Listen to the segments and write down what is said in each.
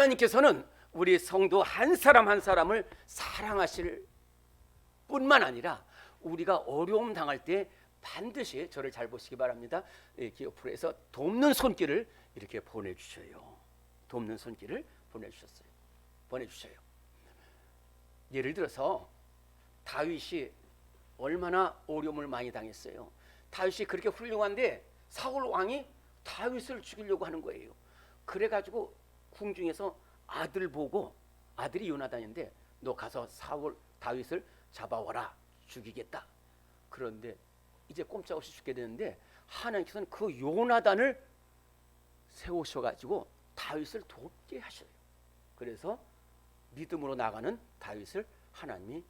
하나님께서는 우리 성도 한 사람 한 사람을 사랑하실 뿐만 아니라 우리가 어려움 당할 때 반드시 저를 잘 보시기 바랍니다. 이렇게 옆으로 해서 돕는 손길을 이렇게 보내주셔요. 돕는 손길을 보내주셔요. 예를 들어서 다윗이 얼마나 어려움을 많이 당했어요. 다윗이 그렇게 훌륭한데 사울 왕이 다윗을 죽이려고 하는 거예요. 그래가지고 궁중에서 아들 보고, 아들이 요나단인데 너 가서 다윗을 잡아와라, 죽이겠다. 그런데 이제 꼼짝없이 죽게 되는데 하나님께서는 그 요나단을 세우셔가지고 다윗을 돕게 하셔요. 그래서 믿음으로 나가는 다윗을 하나님이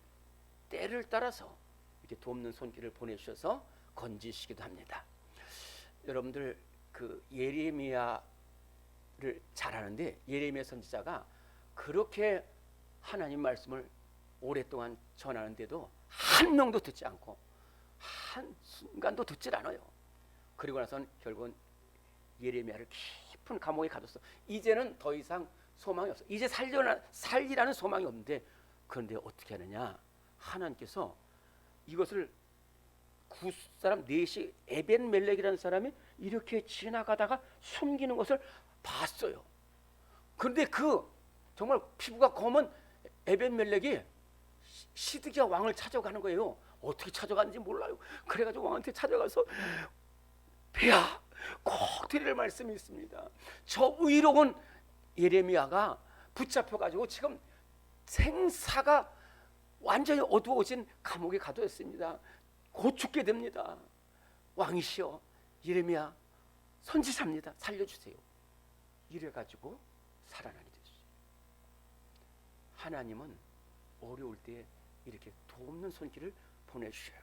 때를 따라서 이렇게 돕는 손길을 보내주셔서 건지시기도 합니다. 여러분들 그 예레미야를 잘 아는데, 예레미야 선지자가 그렇게 하나님 말씀을 오랫동안 전하는데도 한 명도 듣지 않고 한 순간도 듣질 않아요. 그리고 나서는 결국은 예레미야를 깊은 감옥에 가뒀어. 이제는 더 이상 소망이 없어. 이제 살리라는 소망이 없는데, 그런데 어떻게 하느냐, 하나님께서 이것을 굿사람 넷이 에벤멜렉이라는 사람이 이렇게 지나가다가 숨기는 것을 봤어요. 그런데 그 정말 피부가 검은 에벤멜렉이 시드기야 왕을 찾아가는 거예요. 어떻게 찾아가는지 몰라요. 그래가지고 왕한테 찾아가서, 폐하, 꼭 드릴 말씀이 있습니다. 저 의로운 예레미야가 붙잡혀가지고 지금 생사가 완전히 어두워진 감옥에 가두었습니다. 곧 죽게 됩니다. 왕이시여, 예레미야 선지자입니다. 살려주세요. 이래가지고 살아나게 됐어요. 하나님은 어려울 때 이렇게 돕는 손길을 보내주셔요.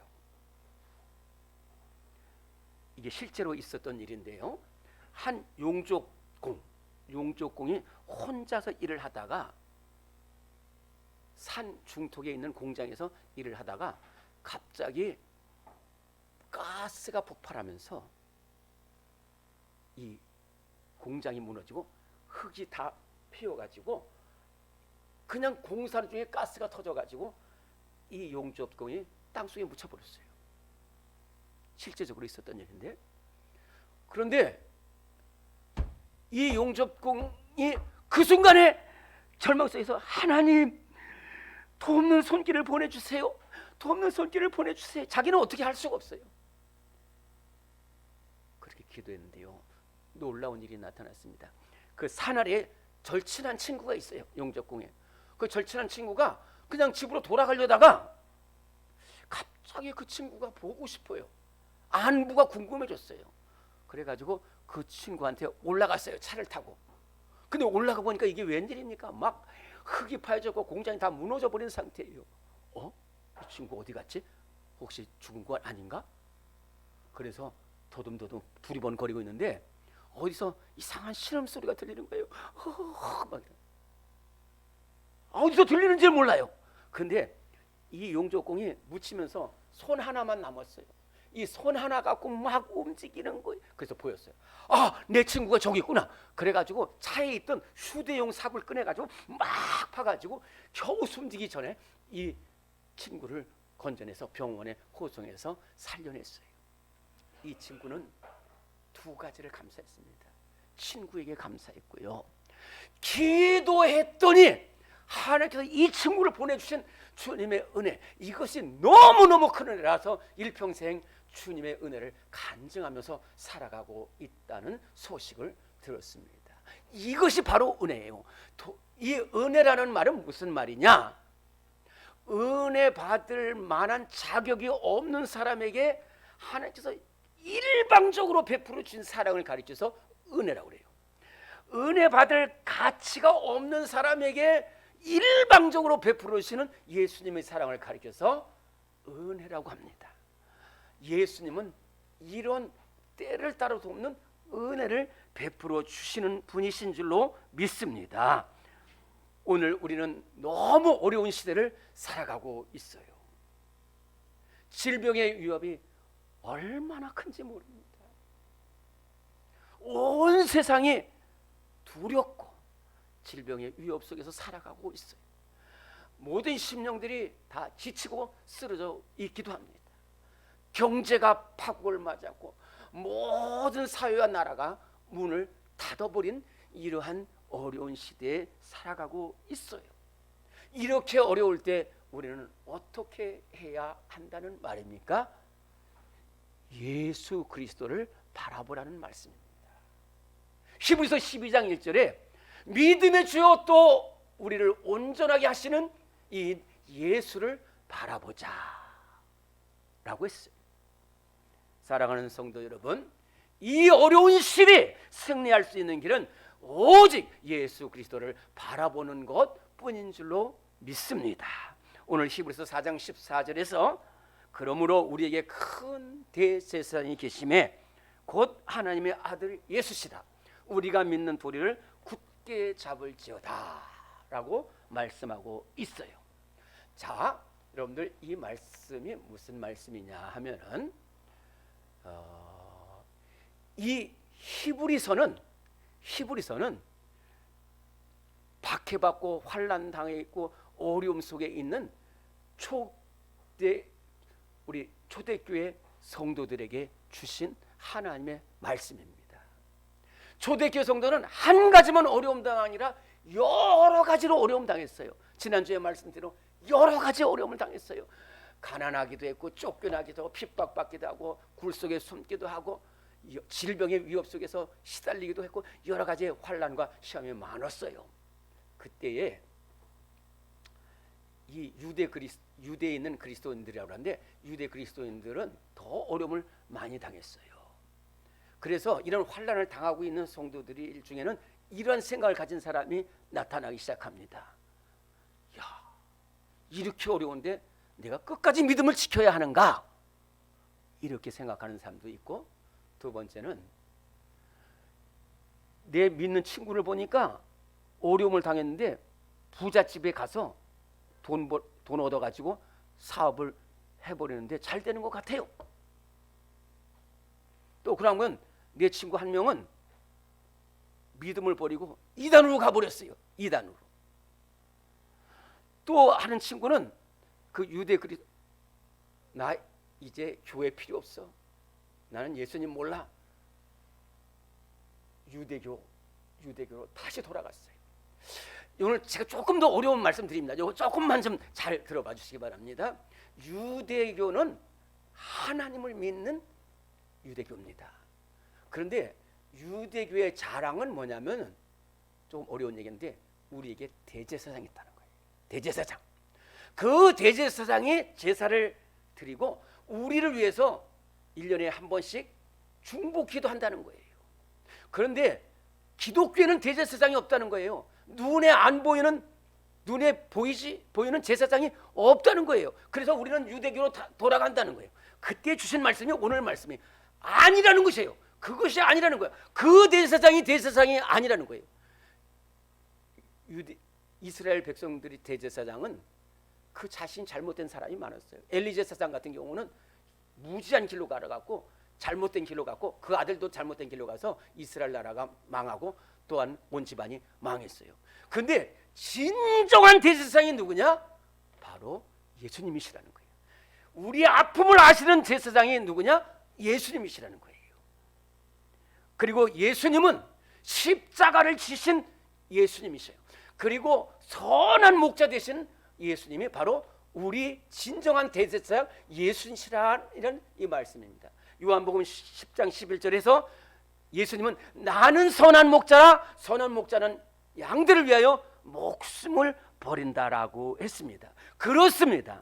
이게 실제로 있었던 일인데요. 한 용족공이 혼자서 일을 하다가 산 중턱에 있는 공장에서 일을 하다가 갑자기 가스가 폭발하면서 이 공장이 무너지고 흙이 다 피어가지고 그냥 공사 중에 가스가 터져가지고 이 용접공이 땅속에 묻혀버렸어요. 실제적으로 있었던 일인데, 그런데 이 용접공이 그 순간에 절망성에서 하나님 돕는 손길을 보내주세요. 돕는 손길을 보내주세요. 자기는 어떻게 할 수가 없어요. 그렇게 기도했는데요, 놀라운 일이 나타났습니다. 그 산 아래에 절친한 친구가 있어요. 용접공에. 그 절친한 친구가 그냥 집으로 돌아가려다가 갑자기 그 친구가 보고 싶어요. 안부가 궁금해졌어요. 그래가지고 그 친구한테 올라갔어요. 차를 타고. 근데 올라가 보니까 이게 웬일입니까? 막 흙이 파여졌고 공장이 다 무너져 버린 상태예요. 이 친구 어디 갔지? 혹시 죽은 건 아닌가? 그래서 더듬더듬 두리번거리고 있는데 어디서 이상한 신음 소리가 들리는 거예요. 어디서 들리는지 몰라요. 근데 이 용접공이 묻히면서 손 하나만 남았어요. 이 손 하나 갖고 막 움직이는 거예요. 그래서 보였어요. 내 친구가 저기 있구나. 그래가지고 차에 있던 휴대용 삽을 꺼내가지고 막 파가지고 겨우 숨지기 전에 이 친구를 건져내서 병원에 호송해서 살려냈어요. 이 친구는 두 가지를 감사했습니다. 친구에게 감사했고요, 기도했더니 하나님께서 이 친구를 보내주신 주님의 은혜, 이것이 너무너무 큰 은혜라서 일평생 주님의 은혜를 간증하면서 살아가고 있다는 소식을 들었습니다. 이것이 바로 은혜예요. 이 은혜라는 말은 무슨 말이냐? 은혜 받을 만한 자격이 없는 사람에게 하나님께서 일방적으로 베풀어 주신 사랑을 가르쳐서 은혜라고 그래요. 은혜 받을 가치가 없는 사람에게 일방적으로 베풀어 주시는 예수님의 사랑을 가르쳐서 은혜라고 합니다. 예수님은 이런 때를 따라 돕는 은혜를 베풀어 주시는 분이신 줄로 믿습니다. 오늘 우리는 너무 어려운 시대를 살아가고 있어요. 질병의 위협이 얼마나 큰지 모릅니다. 온 세상이 두렵고 질병의 위협 속에서 살아가고 있어요. 모든 심령들이 다 지치고 쓰러져 있기도 합니다. 경제가 파국을 맞았고 모든 사회와 나라가 문을 닫아버린 이러한 어려운 시대에 살아가고 있어요. 이렇게 어려울 때 우리는 어떻게 해야 한다는 말입니까? 예수 그리스도를 바라보라는 말씀입니다. 히브리서 12장 1절에 믿음의 주요 또 우리를 온전하게 하시는 이 예수를 바라보자 라고 했어요. 사랑하는 성도 여러분, 이 어려운 시대에 승리할 수 있는 길은 오직 예수 그리스도를 바라보는 것뿐인 줄로 믿습니다. 오늘 히브리서 4장 14절에서 그러므로 우리에게 큰 대제사장이 계심에 곧 하나님의 아들 예수시다. 우리가 믿는 도리를 굳게 잡을지어다 라고 말씀하고 있어요. 자, 여러분들 이 말씀이 무슨 말씀이냐 하면은 이 히브리서는 박해받고 환난 당해 있고 어려움 속에 있는 우리 초대교회 성도들에게 주신 하나님의 말씀입니다. 초대교회 성도는 한 가지만 어려움 당이 아니라 여러 가지로 어려움 당했어요. 지난주에 말씀대로 여러 가지 어려움을 당했어요. 가난하기도 했고 쫓겨나기도 하고 핍박받기도 하고 굴 속에 숨기도 하고 질병의 위협 속에서 시달리기도 했고 여러 가지의 환난과 시험이 많았어요. 그때에 이 유대에 있는 그리스도인들이라고 하는데 유대 그리스도인들은 더 어려움을 많이 당했어요. 그래서 이런 환난을 당하고 있는 성도들이 중에는 이런 생각을 가진 사람이 나타나기 시작합니다. 야, 이렇게 어려운데 내가 끝까지 믿음을 지켜야 하는가? 이렇게 생각하는 사람도 있고, 두 번째는 내 믿는 친구를 보니까 어려움을 당했는데 부잣집에 가서 돈 얻어가지고 사업을 해버리는데 잘 되는 것 같아요. 또 그러면 내 친구 한 명은 믿음을 버리고 이단으로 가버렸어요. 이단으로. 또 하는 친구는 그 나 이제 교회 필요 없어. 나는 예수님 몰라. 유대교로 다시 돌아갔어요. 오늘 제가 조금 더 어려운 말씀 드립니다. 이거 조금만 좀 잘 들어봐 주시기 바랍니다. 유대교는 하나님을 믿는 유대교입니다. 그런데 유대교의 자랑은 뭐냐면 조금 어려운 얘기인데 우리에게 대제사장이 있다는 거예요. 대제사장. 그 대제사장이 제사를 드리고 우리를 위해서 1년에 한 번씩 중보기도 한다는 거예요. 그런데 기독교에는 대제사장이 없다는 거예요. 눈에 보이는 제사장이 없다는 거예요. 그래서 우리는 유대교로 돌아간다는 거예요. 그때 주신 말씀이 오늘 말씀이 아니라는 것이에요. 그것이 아니라는 거예요. 그 대제사장이 아니라는 거예요. 이스라엘 백성들이 대제사장은 그 자신 잘못된 사람이 많았어요. 엘리 제사장 같은 경우는 무지한 길로 가라갖고 잘못된 길로 갔고 그 아들도 잘못된 길로 가서 이스라엘 나라가 망하고 또한 온 집안이 망했어요. 그런데 진정한 대제사장이 누구냐? 바로 예수님이시라는 거예요. 우리의 아픔을 아시는 제사장이 누구냐? 예수님이시라는 거예요. 그리고 예수님은 십자가를 지신 예수님이셔요. 그리고 선한 목자 되신 예수님이 바로 우리 진정한 대제사장 예수님이라는 이 말씀입니다. 요한복음 10장 11절에서 예수님은 나는 선한 목자라 선한 목자는 양들을 위하여 목숨을 버린다라고 했습니다. 그렇습니다.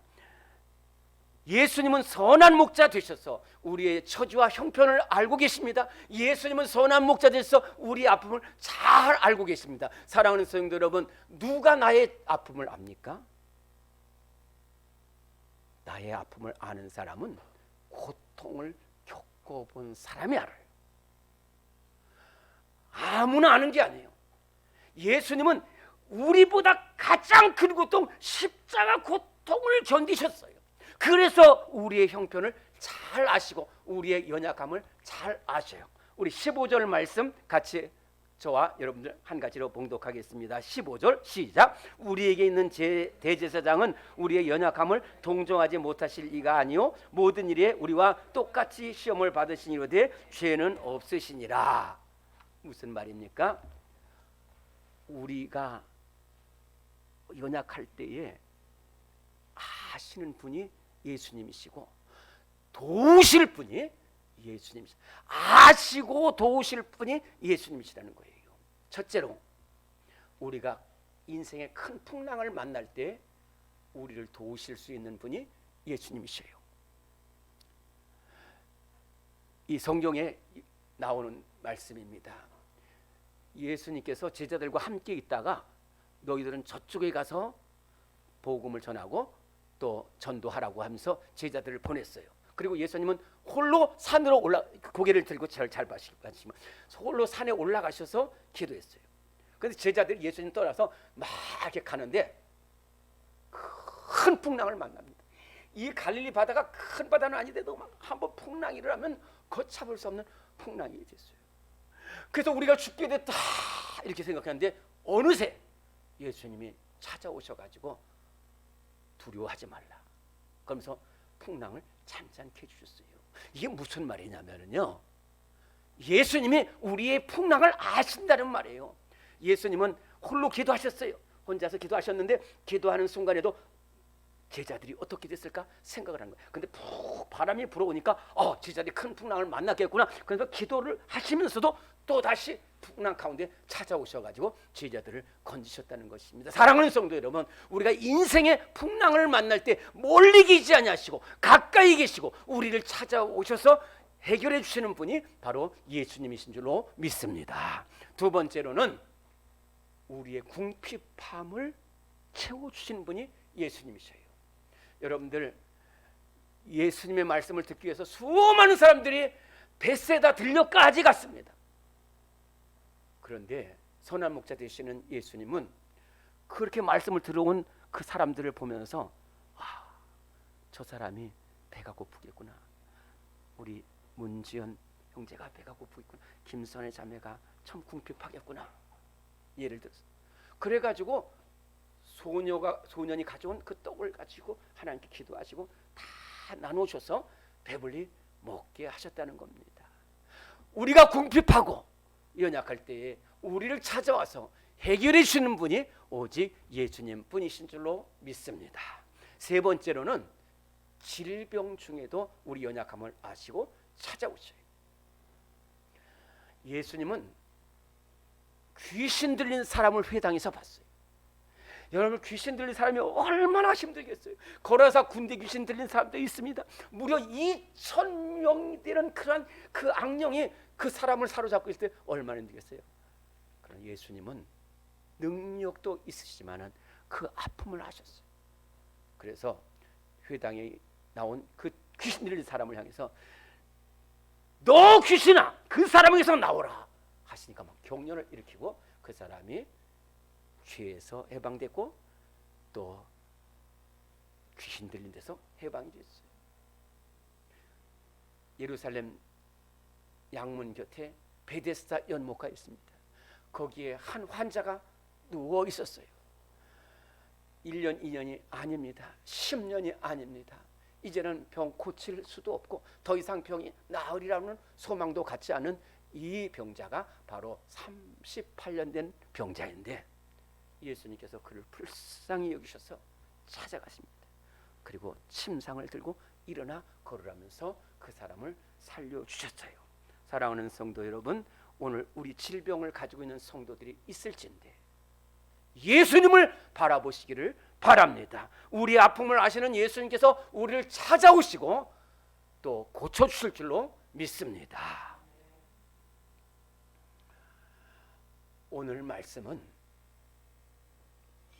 예수님은 선한 목자 되셔서 우리의 처지와 형편을 알고 계십니다. 예수님은 선한 목자 되셔서 우리의 아픔을 잘 알고 계십니다. 사랑하는 성도 여러분, 누가 나의 아픔을 압니까? 나의 아픔을 아는 사람은 고통을 겪어본 사람이 알아요. 아무나 아는 게 아니에요. 예수님은 우리보다 가장 큰 고통, 십자가 고통을 견디셨어요. 그래서 우리의 형편을 잘 아시고 우리의 연약함을 잘 아셔요. 우리 15절 말씀 같이 저와 여러분들 한 가지로 봉독하겠습니다. 15절 시작. 우리에게 있는 대제사장은 우리의 연약함을 동정하지 못하실 이가 아니요 모든 일에 우리와 똑같이 시험을 받으시니로되 죄는 없으시니라. 무슨 말입니까? 우리가 연약할 때에 아시는 분이 예수님이시고 도우실 분이 예수님이시다. 아시고 도우실 분이 예수님이시라는 거예요. 첫째로 우리가 인생의 큰 풍랑을 만날 때 우리를 도우실 수 있는 분이 예수님이셔요. 이 성경에 나오는 말씀입니다. 예수님께서 제자들과 함께 있다가 너희들은 저쪽에 가서 복음을 전하고 또 전도하라고 하면서 제자들을 보냈어요. 그리고 예수님은 홀로 산으로 고개를 들고 잘 봐시면 홀로 산에 올라가셔서 기도했어요. 그런데 제자들이 예수님 떠나서 막 이렇게 가는데 큰 풍랑을 만납니다. 이 갈릴리 바다가 큰 바다는 아닌데도 한번 풍랑이 일어나면 걷잡을 수 없는 풍랑이 됐어요. 그래서 우리가 죽게 됐다 이렇게 생각하는데 어느새 예수님이 찾아오셔가지고 두려워하지 말라 그러면서 풍랑을 잔잔케 해주셨어요. 이게 무슨 말이냐면요, 예수님이 우리의 풍랑을 아신다는 말이에요. 예수님은 홀로 기도하셨어요. 혼자서 기도하셨는데 기도하는 순간에도 제자들이 어떻게 됐을까 생각을 한 거예요. 근데 푹 바람이 불어오니까 제자들이 큰 풍랑을 만났겠구나. 그래서 기도를 하시면서도 또 다시 풍랑 가운데 찾아오셔가지고 제자들을 건지셨다는 것입니다. 사랑하는 성도 여러분, 우리가 인생의 풍랑을 만날 때 멀리 계시지 아니하시고 가까이 계시고 우리를 찾아오셔서 해결해 주시는 분이 바로 예수님이신 줄로 믿습니다. 두 번째로는 우리의 궁핍함을 채워주시는 분이 예수님이셔요. 여러분들, 예수님의 말씀을 듣기 위해서 수많은 사람들이 벳세다 들녘까지 갔습니다. 그런데 선한 목자 되시는 예수님은 그렇게 말씀을 들어온 그 사람들을 보면서 저 사람이 배가 고프겠구나, 우리 문지연 형제가 배가 고프겠구나, 김선의 자매가 참 궁핍하겠구나, 예를 들어서 그래가지고 소년이 가져온 그 떡을 가지고 하나님께 기도하시고 다 나누셔서 배불리 먹게 하셨다는 겁니다. 우리가 궁핍하고 연약할 때에 우리를 찾아와서 해결해 주시는 분이 오직 예수님 뿐이신 줄로 믿습니다. 세 번째로는 질병 중에도 우리 연약함을 아시고 찾아오셔요. 예수님은 귀신 들린 사람을 회당에서 봤어요. 여러분, 귀신 들린 사람이 얼마나 힘들겠어요. 걸어서 군대 귀신 들린 사람도 있습니다. 무려 2,000명이 되는 그런 그 악령이 그 사람을 사로잡고 있을 때 얼마나 힘들겠어요. 그러나 예수님은 능력도 있으시지만은 그 아픔을 아셨어요. 그래서 회당에 나온 그 귀신 들린 사람을 향해서 너 귀신아, 그 사람에게서 나오라 하시니까 막 경련을 일으키고 그 사람이 죄에서 해방됐고 또 귀신 들린 데서 해방이 됐어요. 예루살렘 양문 곁에 베데스다 연못가 있습니다. 거기에 한 환자가 누워 있었어요. 1년 2년이 아닙니다. 10년이 아닙니다. 이제는 병 고칠 수도 없고 더 이상 병이 나으리라는 소망도 갖지 않은 이 병자가 바로 38년 된 병자인데 예수님께서 그를 불쌍히 여기셔서 찾아가십니다. 그리고 침상을 들고 일어나 걸으라면서 그 사람을 살려주셨어요. 사랑하는 성도 여러분, 오늘 우리 질병을 가지고 있는 성도들이 있을진데 예수님을 바라보시기를 바랍니다. 우리의 아픔을 아시는 예수님께서 우리를 찾아오시고 또 고쳐주실 줄로 믿습니다. 오늘 말씀은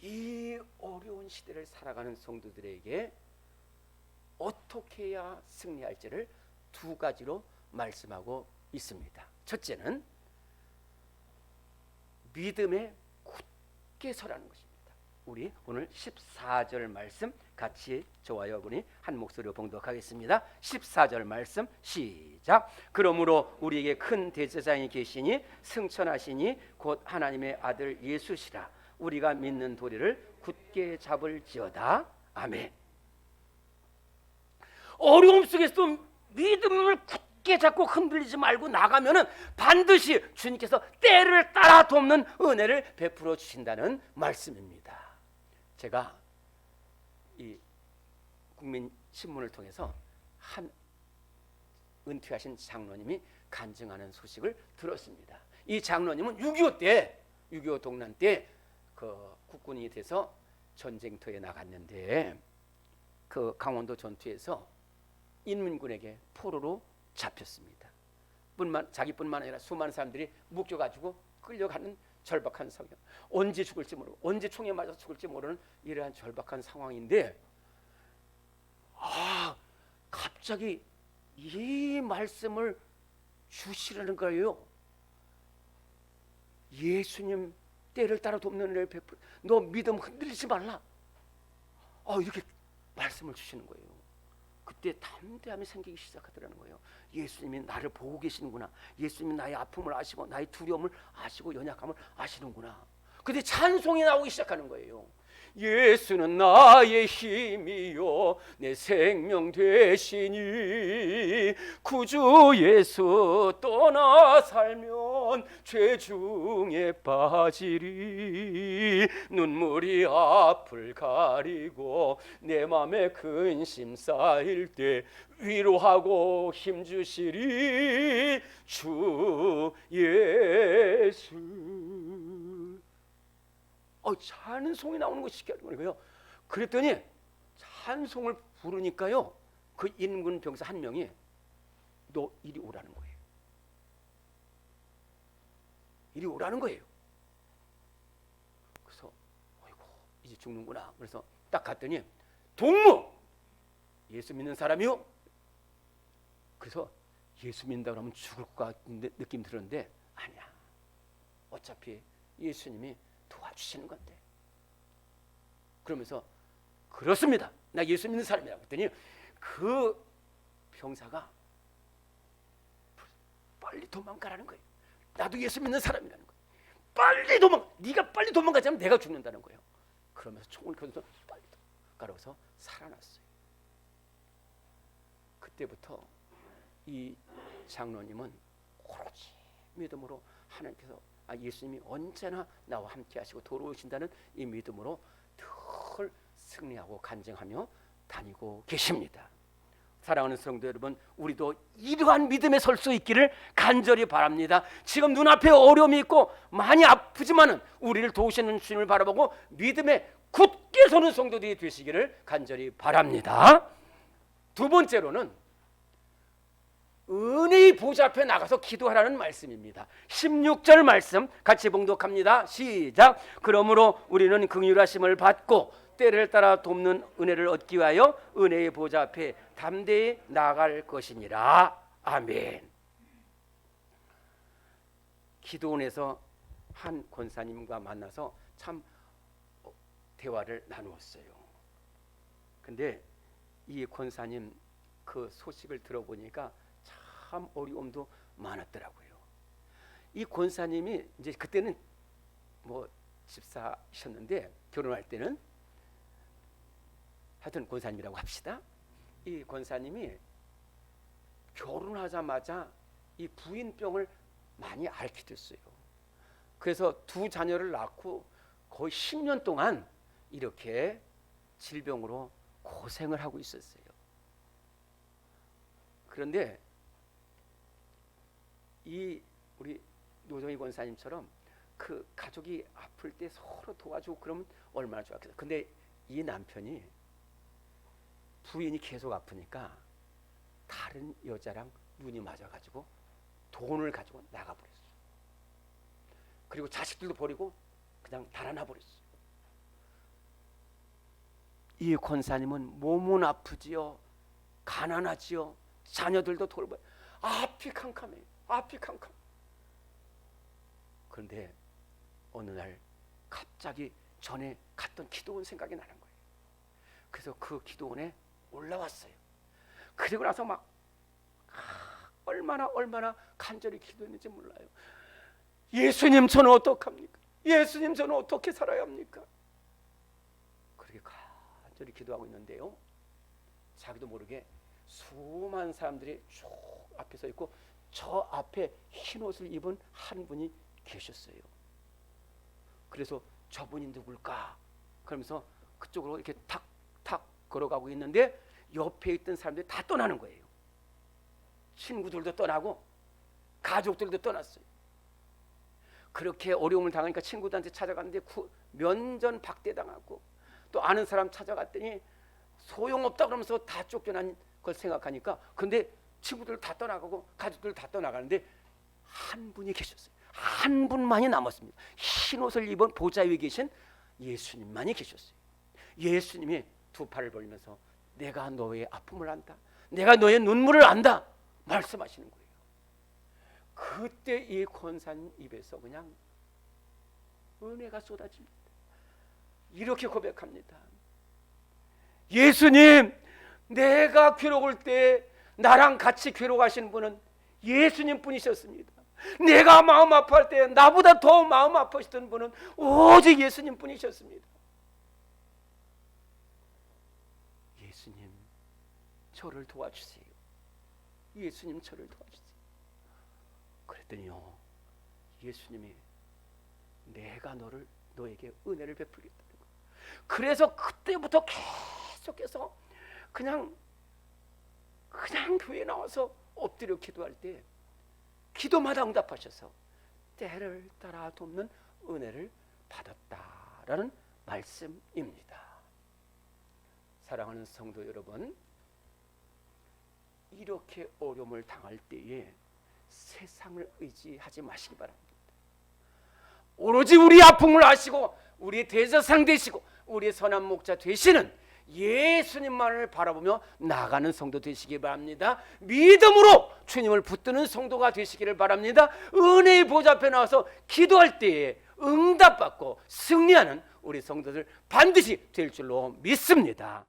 이 어려운 시대를 살아가는 성도들에게 어떻게 해야 승리할지를 두 가지로 말씀하고 있습니다. 첫째는 믿음에 굳게 서라는 것입니다. 우리 오늘 14절 말씀 같이 저와 여러분이 한 목소리로 봉독하겠습니다. 14절 말씀 시작. 그러므로 우리에게 큰 대제사장이 계시니 승천하시니 곧 하나님의 아들 예수시라. 우리가 믿는 도리를 굳게 잡을지어다. 아멘. 어려움 속에서도 믿음을 굳게 잡고 흔들리지 말고 나가면은 반드시 주님께서 때를 따라 돕는 은혜를 베풀어 주신다는 말씀입니다. 제가 이 국민신문을 통해서 한 은퇴하신 장로님이 간증하는 소식을 들었습니다. 이 장로님은 6.25 동란 때 그 국군이 돼서 전쟁터에 나갔는데 그 강원도 전투에서 인민군에게 포로로 잡혔습니다. 자기뿐만 아니라 수많은 사람들이 묶여가지고 끌려가는 절박한 상황, 언제 죽을지 모르고 언제 총에 맞아서 죽을지 모르는 이러한 절박한 상황인데 갑자기 이 말씀을 주시라는 거예요. 예수님 때를 따라 돕는 은혜를 베풀, 너 믿음 흔들리지 말라. 이렇게 말씀을 주시는 거예요. 그때 담대함이 생기기 시작하더라는 거예요. 예수님이 나를 보고 계시는구나. 예수님이 나의 아픔을 아시고 나의 두려움을 아시고 연약함을 아시는구나. 근데 찬송이 나오기 시작하는 거예요. 예수는 나의 힘이요 내 생명 되시니 구주 예수 떠나 살면 죄 중에 빠지리. 눈물이 앞을 가리고 내 맘에 근심 쌓일 때 위로하고 힘주시리 주 예수. 찬송이 나오는 것이 신기한 거예요. 그랬더니 찬송을 부르니까요, 그 인군 병사 한 명이 너 이리 오라는 거예요. 이리 오라는 거예요. 그래서 어이구 이제 죽는구나. 그래서 딱 갔더니 동무 예수 믿는 사람이요. 그래서 예수 믿는다고 하면 죽을 것 같은 느낌 들었는데 아니야. 어차피 예수님이 도와주시는 건데. 그러면서 그렇습니다. 나 예수 믿는 사람이라고 했더니 그 병사가 빨리 도망가라는 거예요. 나도 예수 믿는 사람이라는 거예요. 빨리 네가 빨리 도망가지 않으면 내가 죽는다는 거예요. 그러면서 총을 켜서 빨리 도망가라고서 살아났어요. 그때부터 이 장로님은 오로지 믿음으로 하나님께서 예수님이 언제나 나와 함께 하시고 돌아오신다는 이 믿음으로 늘 승리하고 간증하며 다니고 계십니다. 사랑하는 성도 여러분, 우리도 이러한 믿음에 설 수 있기를 간절히 바랍니다. 지금 눈앞에 어려움이 있고 많이 아프지만은 우리를 도우시는 주님을 바라보고 믿음에 굳게 서는 성도들이 되시기를 간절히 바랍니다. 두 번째로는 은혜의 보좌 앞에 나가서 기도하라는 말씀입니다. 16절 말씀 같이 봉독합니다. 시작. 그러므로 우리는 긍휼하심을 받고 때를 따라 돕는 은혜를 얻기 위하여 은혜의 보좌 앞에 담대히 나아갈 것이니라. 아멘. 기도원에서 한 권사님과 만나서 참 대화를 나누었어요. 근데 이 권사님 그 소식을 들어보니까 참 어려움도 많았더라고요. 이 권사님이 이제 그때는 뭐 집사셨는데 결혼할 때는 하여튼 권사님이라고 합시다. 이 권사님이 결혼하자마자 이 부인병을 많이 앓게 됐어요. 그래서 두 자녀를 낳고 거의 10년 동안 이렇게 질병으로 고생을 하고 있었어요. 그런데 이 우리 노정희 권사님처럼 그 가족이 아플 때 서로 도와주고 그러면 얼마나 좋았겠어요. 근데 이 남편이 부인이 계속 아프니까 다른 여자랑 눈이 맞아가지고 돈을 가지고 나가버렸어요. 그리고 자식들도 버리고 그냥 달아나 버렸어요. 이 권사님은 몸은 아프지요, 가난하지요, 자녀들도 돌봐요. 앞이 캄캄해요. 앞이 캄캄. 그런데 어느 날 갑자기 전에 갔던 기도원 생각이 나는 거예요. 그래서 그 기도원에 올라왔어요. 그리고 나서 막 얼마나 간절히 기도했는지 몰라요. 예수님, 저는 어떡합니까? 예수님, 저는 어떻게 살아야 합니까? 그렇게 간절히 기도하고 있는데요, 자기도 모르게 수많은 사람들이 쭉 앞에 서 있고 저 앞에 흰 옷을 입은 한 분이 계셨어요. 그래서 저분이 누굴까? 그러면서 그쪽으로 이렇게 탁탁 걸어가고 있는데 옆에 있던 사람들이 다 떠나는 거예요. 친구들도 떠나고 가족들도 떠났어요. 그렇게 어려움을 당하니까 친구들한테 찾아갔는데 면전박대당하고, 또 아는 사람 찾아갔더니 소용없다 그러면서 다 쫓겨난 걸 생각하니까, 근데 친구들 다 떠나가고 가족들 다 떠나가는데 한 분이 계셨어요. 한 분만이 남았습니다. 흰 옷을 입은 보좌 위에 계신 예수님만이 계셨어요. 예수님이 두 팔을 벌리면서 내가 너의 아픔을 안다, 내가 너의 눈물을 안다 말씀하시는 거예요. 그때 이 권사님 입에서 그냥 은혜가 쏟아집니다. 이렇게 고백합니다. 예수님, 내가 괴로울 때 나랑 같이 괴로워하시는 분은 예수님 뿐이셨습니다. 내가 마음 아파할 때 나보다 더 마음 아프시던 분은 오직 예수님 뿐이셨습니다. 예수님, 저를 도와주세요. 예수님, 저를 도와주세요. 그랬더니요, 예수님이 내가 너에게 은혜를 베풀겠다는 거예요. 그래서 그때부터 계속해서 그냥 교회에 나와서 엎드려 기도할 때 기도마다 응답하셔서 때를 따라 돕는 은혜를 받았다라는 말씀입니다. 사랑하는 성도 여러분, 이렇게 어려움을 당할 때에 세상을 의지하지 마시기 바랍니다. 오로지 우리 아픔을 아시고 우리의 대제사장 되시고 우리의 선한 목자 되시는 예수님만을 바라보며 나가는 성도 되시기 바랍니다. 믿음으로 주님을 붙드는 성도가 되시기를 바랍니다. 은혜의 보좌 앞에 나와서 기도할 때에 응답받고 승리하는 우리 성도들 반드시 될 줄로 믿습니다.